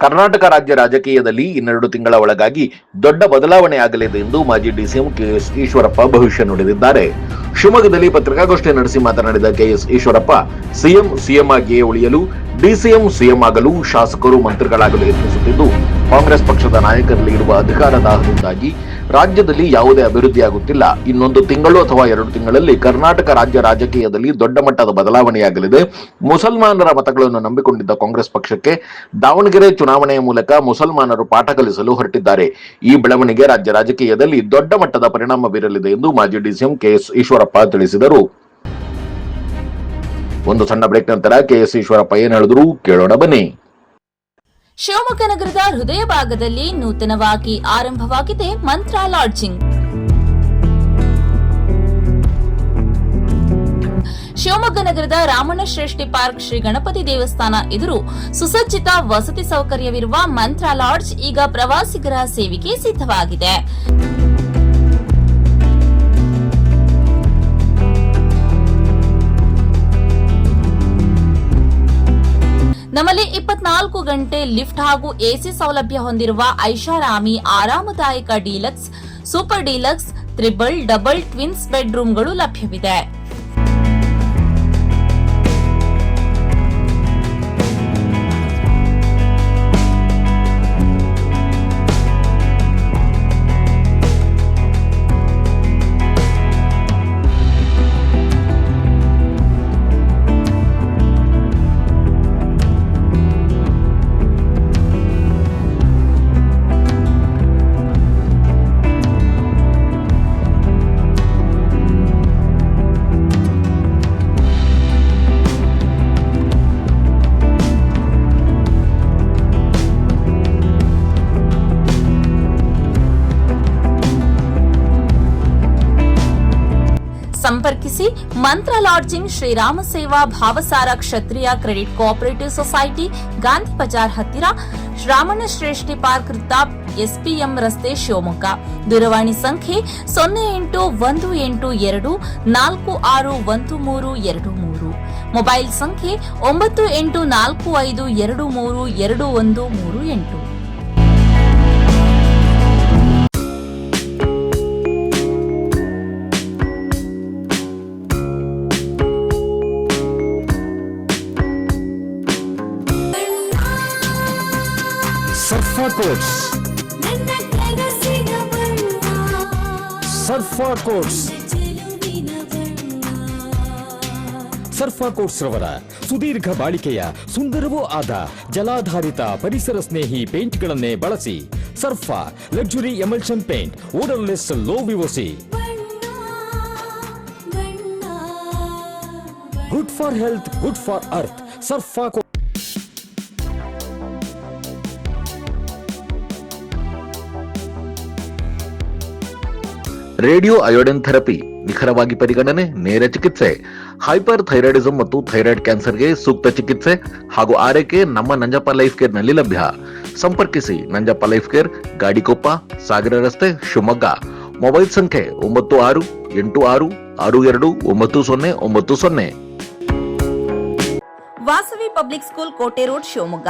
ಕರ್ನಾಟಕ ರಾಜ್ಯ ರಾಜಕೀಯದಲ್ಲಿ ಇನ್ನೆರಡು ತಿಂಗಳ ಒಳಗಾಗಿ ದೊಡ್ಡ ಬದಲಾವಣೆ ಆಗಲಿದೆ ಎಂದು ಮಾಜಿ ಡಿಸಿಎಂ ಕೆಎಸ್ ಈಶ್ವರಪ್ಪ ಭವಿಷ್ಯ ನುಡಿದಿದ್ದಾರೆ. ಶಿವಮೊಗ್ಗದಲ್ಲಿ ಪತ್ರಿಕಾಗೋಷ್ಠಿ ನಡೆಸಿ ಮಾತನಾಡಿದ ಕೆಎಸ್ ಈಶ್ವರಪ್ಪ, ಸಿಎಂ ಆಗಿಯೇ ಉಳಿಯಲು, ಡಿಸಿಎಂ ಸಿಎಂ ಆಗಲು, ಶಾಸಕರು ಮಂತ್ರಿಗಳಾಗಲು ಯತ್ನಿಸುತ್ತಿದ್ದು, ಕಾಂಗ್ರೆಸ್ ಪಕ್ಷದ ನಾಯಕರಲ್ಲಿ ಇರುವ ಅಧಿಕಾರ ದಾಹದಿಂದಾಗಿ ರಾಜ್ಯದಲ್ಲಿ ಯಾವುದೇ ಅಭಿವೃದ್ಧಿಯಾಗುತ್ತಿಲ್ಲ. ಇನ್ನೊಂದು ತಿಂಗಳು ಅಥವಾ 2 ತಿಂಗಳಲ್ಲಿ ಕರ್ನಾಟಕ ರಾಜ್ಯ ರಾಜಕೀಯದಲ್ಲಿ ದೊಡ್ಡ ಮಟ್ಟದ ಬದಲಾವಣೆಯಾಗಲಿದೆ. ಮುಸಲ್ಮಾನರ ಮತಗಳನ್ನು ನಂಬಿಕೊಂಡಿದ್ದ ಕಾಂಗ್ರೆಸ್ ಪಕ್ಷಕ್ಕೆ ದಾವಣಗೆರೆ ಚುನಾವಣೆಯ ಮೂಲಕ ಮುಸಲ್ಮಾನರು ಪಾಠ ಕಲಿಸಲು ಹೊರಟಿದ್ದಾರೆ. ಈ ಬೆಳವಣಿಗೆ ರಾಜ್ಯ ರಾಜಕೀಯದಲ್ಲಿ ದೊಡ್ಡ ಮಟ್ಟದ ಪರಿಣಾಮ ಬೀರಲಿದೆ ಎಂದು ಮಾಜಿ ಡಿಸಿಎಂ ಕೆಎಸ್ ಈಶ್ವರಪ್ಪ ತಿಳಿಸಿದರು. ಒಂದು ಸಣ್ಣ ಬ್ರೇಕ್ ನಂತರ ಕೆಎಸ್ ಈಶ್ವರಪ್ಪ ಏನ್ ಹೇಳಿದ್ರು ಕೇಳೋಣ ಬನ್ನಿ. ಶಿವಮೊಗ್ಗ ನಗರದ ಹೃದಯ ಭಾಗದಲ್ಲಿ ನೂತನವಾಗಿ ಆರಂಭವಾಗಿದೆ ಮಂತ್ರ ಲಾಡ್ಜಿಂಗ್. ಶಿವಮೊಗ್ಗ ನಗರದ ರಾಮಣ್ಣ ಶ್ರೇಷ್ಠಿ ಪಾರ್ಕ್ ಶ್ರೀ ಗಣಪತಿ ದೇವಸ್ಥಾನ ಎದುರು ಸುಸಜ್ಜಿತ ವಸತಿ ಸೌಕರ್ಯವಿರುವ ಮಂತ್ರ ಲಾಡ್ಜ್ ಈಗ ಪ್ರವಾಸಿಗರ ಸೇವೆಗೆ ಸಿದ್ಧವಾಗಿದೆ. ನಮ್ಮಲ್ಲಿ 24 ಗಂಟೆ ಲಿಫ್ಟ್ ಹಾಗೂ ಎಸಿ ಸೌಲಭ್ಯ ಹೊಂದಿರುವ ಐಷಾರಾಮಿ ಆರಾಮದಾಯಕ deluxe, super deluxe, triple, double, twins ಬೆಡ್ರೂಮ್ಗಳು ಲಭ್ಯವಿದೆ. ಸಂಪರ್ಕಿಸಿ Mantra lodging, Shrirama Seva Bhavasara Kshatriya credit cooperative society, Gandhi Bazaar ಹತ್ತಿರ, ರಾಮಣ್ಣ ಶ್ರೇಷ್ಠಿ ಪಾರ್ಕ್ ವೃತ್ತ, ಎಸ್ಪಿಎಂ ರಸ್ತೆ, ಶಿವಮೊಗ್ಗ. ದೂರವಾಣಿ ಸಂಖ್ಯೆ 081824613323. ಮೊಬೈಲ್ ಸಂಖ್ಯೆ 9845232138. Sarfa coats, Sarfa coats, Sarfa coats ರವರ ಸುದೀರ್ಘ ಬಾಳಿಕೆಯ ಸುಂದರವೂ ಆದ ಜಲಾಧಾರಿತ ಪರಿಸರ ಸ್ನೇಹಿ ಪೇಂಟ್ಗಳನ್ನೇ ಬಳಸಿ. Sarfa luxury emulsion paint, odourless, low VOC, good for health, good for earth. Sarfa radio iodine therapy, ನಿಖರವಾಗಿ ಪರಿಗಣನೆ, ನೇರ ಚಿಕಿತ್ಸೆ, ಹೈಪರ್ ಥೈರಾಯ್ಡಿಸಂ ಮತ್ತು ಥೈರಾಯ್ಡ್ ಕ್ಯಾನ್ಸರ್ಗೆ ಸೂಕ್ತ ಚಿಕಿತ್ಸೆ ಹಾಗೂ ಆರೈಕೆ ನಮ್ಮ ನಂಜಪ್ಪ ಲೈಫ್ ಕೇರ್ ನಲ್ಲಿ ಲಭ್ಯ. ಸಂಪರ್ಕಿಸಿ ನಂಜಪ್ಪ ಲೈಫ್ ಕೇರ್, ಗಾಡಿಕೊಪ್ಪ, ಸಾಗರ ರಸ್ತೆ, ಶಿವಮೊಗ್ಗ. ಮೊಬೈಲ್ ಸಂಖ್ಯೆ 9686629090. ವಾಸವಿ ಪಬ್ಲಿಕ್ ಸ್ಕೂಲ್, ಕೋಟೆ road, Shivamogga.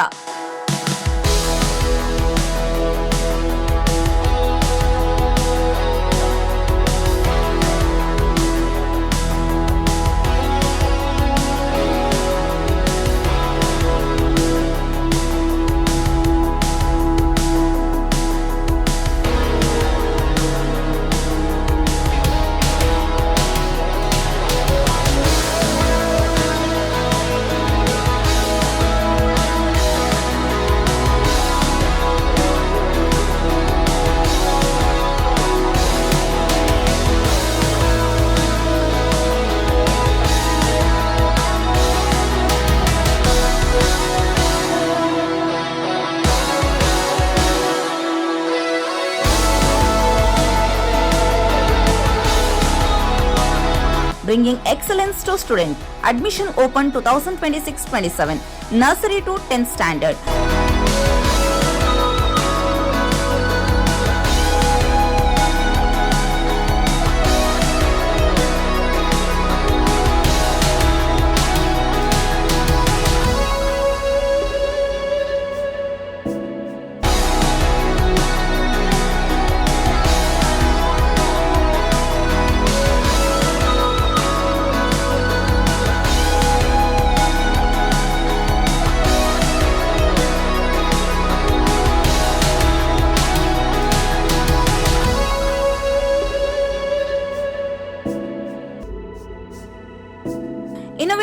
Bringing excellence to student. Admission open 2026-27. Nursery to 10th standard.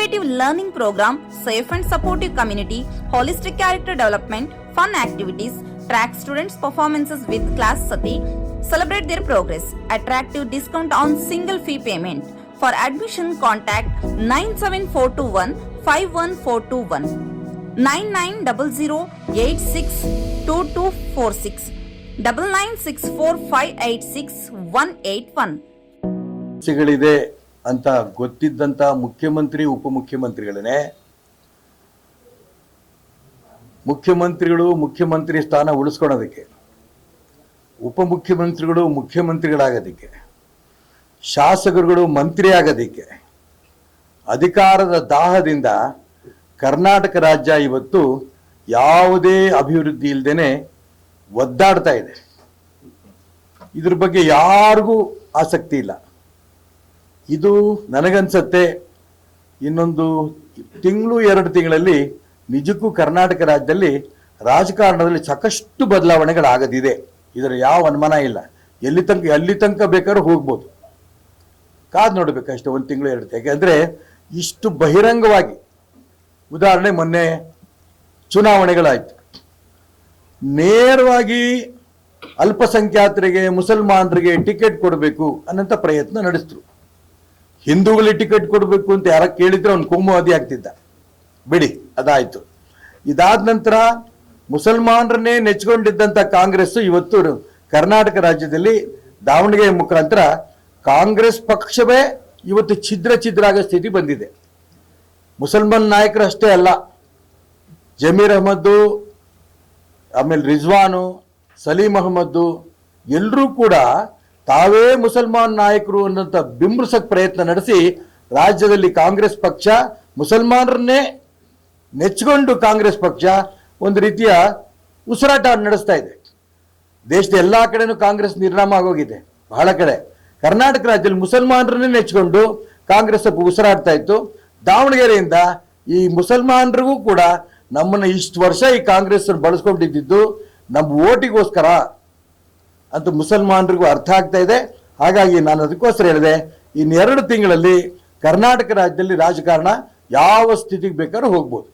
innovative learning program, safe and supportive community, holistic character development, fun activities, track students' performances with class sati, celebrate their progress, attractive discount on single fee payment. For admission, contact 97421 9900862246 9964586181. ಸಮಸ್ಯೆಗಳಿದೆ ಅಂತ ಗೊತ್ತಿದ್ದಂತ ಮುಖ್ಯಮಂತ್ರಿ ಉಪಮುಖ್ಯಮಂತ್ರಿಗಳನ್ನೇ ಮುಖ್ಯಮಂತ್ರಿಗಳು ಮುಖ್ಯಮಂತ್ರಿ ಸ್ಥಾನ ಉಳಿಸ್ಕೊಳ್ಳೋದಕ್ಕೆ, ಉಪಮುಖ್ಯಮಂತ್ರಿಗಳು ಮುಖ್ಯಮಂತ್ರಿಗಳಾಗೋದಕ್ಕೆ, ಶಾಸಕರುಗಳು ಮಂತ್ರಿ ಆಗೋದಕ್ಕೆ ಅಧಿಕಾರದ ದಾಹದಿಂದ ಕರ್ನಾಟಕ ರಾಜ್ಯ ಇವತ್ತು ಯಾವುದೇ ಅಭಿವೃದ್ಧಿ ಇಲ್ಲದೇನೆ ಒದ್ದಾಡ್ತಾ ಇದೆ. ಇದ್ರ ಬಗ್ಗೆ ಯಾರಿಗೂ ಆಸಕ್ತಿ ಇಲ್ಲ. ಇದು ನನಗನ್ಸತ್ತೆ ಇನ್ನೊಂದು ತಿಂಗಳು 2 ತಿಂಗಳಲ್ಲಿ ನಿಜಕ್ಕೂ ಕರ್ನಾಟಕ ರಾಜ್ಯದಲ್ಲಿ ರಾಜಕಾರಣದಲ್ಲಿ ಸಾಕಷ್ಟು ಬದಲಾವಣೆಗಳಾಗದಿದೆ. ಇದರ ಯಾವ ಅನುಮಾನ ಇಲ್ಲ. ಎಲ್ಲಿ ತನಕ ಬೇಕಾದ್ರೂ ಹೋಗ್ಬೋದು. ಕಾದು ನೋಡ್ಬೇಕಷ್ಟೇ 1 ತಿಂಗಳು 2 ತಿಂಗಳು. ಯಾಕೆಂದ್ರೆ ಇಷ್ಟು ಬಹಿರಂಗವಾಗಿ, ಉದಾಹರಣೆ ಮೊನ್ನೆ ಚುನಾವಣೆಗಳಾಯ್ತು, ನೇರವಾಗಿ ಅಲ್ಪಸಂಖ್ಯಾತರಿಗೆ ಮುಸಲ್ಮಾನರಿಗೆ ಟಿಕೆಟ್ ಕೊಡಬೇಕು ಅನ್ನೋಂಥ ಪ್ರಯತ್ನ ನಡೆಸಿದ್ರು. ಹಿಂದೂಗಳಿಗೆ ಟಿಕೆಟ್ ಕೊಡಬೇಕು ಅಂತ ಯಾರ ಕೇಳಿದ್ರೆ ಅವ್ನು ಕೋಮುವಾದಿ ಆಗ್ತಿದ್ದ. ಬಿಡಿ, ಅದಾಯ್ತು. ಇದಾದ ನಂತರ ಮುಸಲ್ಮಾನರನ್ನೇ ನೆಚ್ಕೊಂಡಿದ್ದಂಥ ಕಾಂಗ್ರೆಸ್ ಇವತ್ತು ಕರ್ನಾಟಕ ರಾಜ್ಯದಲ್ಲಿ ದಾವಣಗೆರೆ ಮುಖಾಂತರ ಕಾಂಗ್ರೆಸ್ ಪಕ್ಷವೇ ಇವತ್ತು ಛಿದ್ರ ಆಗೋ ಸ್ಥಿತಿ ಬಂದಿದೆ. ಮುಸಲ್ಮಾನ್ ನಾಯಕರು ಅಷ್ಟೇ ಅಲ್ಲ, ಜಮೀರ್ ಅಹಮದ್ದು, ಆಮೇಲೆ ರಿಜ್ವಾನು, ಸಲೀಂ ಅಹಮದ್ದು ಎಲ್ಲರೂ ಕೂಡ ತಾವೇ ಮುಸಲ್ಮಾನ್ ನಾಯಕರು ಅನ್ನೋಂಥ ಬಿಂಬಿಸಕ್ಕೆ ಪ್ರಯತ್ನ ನಡೆಸಿ ರಾಜ್ಯದಲ್ಲಿ ಕಾಂಗ್ರೆಸ್ ಪಕ್ಷ ಮುಸಲ್ಮಾನರನ್ನೇ ನೆಚ್ಚಿಕೊಂಡು ಕಾಂಗ್ರೆಸ್ ಪಕ್ಷ ಒಂದು ರೀತಿಯ ಉಸಿರಾಟ ನಡೆಸ್ತಾ ಇದೆ. ದೇಶದ ಎಲ್ಲ ಕಡೆನೂ ಕಾಂಗ್ರೆಸ್ ನಿರ್ನಾಮ ಆಗೋಗಿದೆ. ಬಹಳ ಕಡೆ ಕರ್ನಾಟಕ ರಾಜ್ಯದಲ್ಲಿ ಮುಸಲ್ಮಾನರನ್ನೇ ನೆಚ್ಚಿಕೊಂಡು ಕಾಂಗ್ರೆಸ್ ಉಸಿರಾಡ್ತಾ ಇತ್ತು. ದಾವಣಗೆರೆಯಿಂದ ಈ ಮುಸಲ್ಮಾನರಿಗೂ ಕೂಡ ನಮ್ಮನ್ನು ಇಷ್ಟು ವರ್ಷ ಈ ಕಾಂಗ್ರೆಸ್ ಬಳಸ್ಕೊಂಡಿದ್ದು ನಮ್ಮ ಓಟಿಗೋಸ್ಕರ ಅಂತ ಮುಸಲ್ಮಾನರಿಗೂ ಅರ್ಥ ಆಗ್ತಾ ಇದೆ. ಹಾಗಾಗಿ ನಾನು ಅದಕ್ಕೋಸ್ಕರ ಹೇಳಿದೆ, ಇನ್ನು 2 ತಿಂಗಳಲ್ಲಿ ಕರ್ನಾಟಕ ರಾಜ್ಯದಲ್ಲಿ ರಾಜಕಾರಣ ಯಾವ ಸ್ಥಿತಿಗೆ ಬೇಕಾದ್ರೂ ಹೋಗ್ಬೋದು.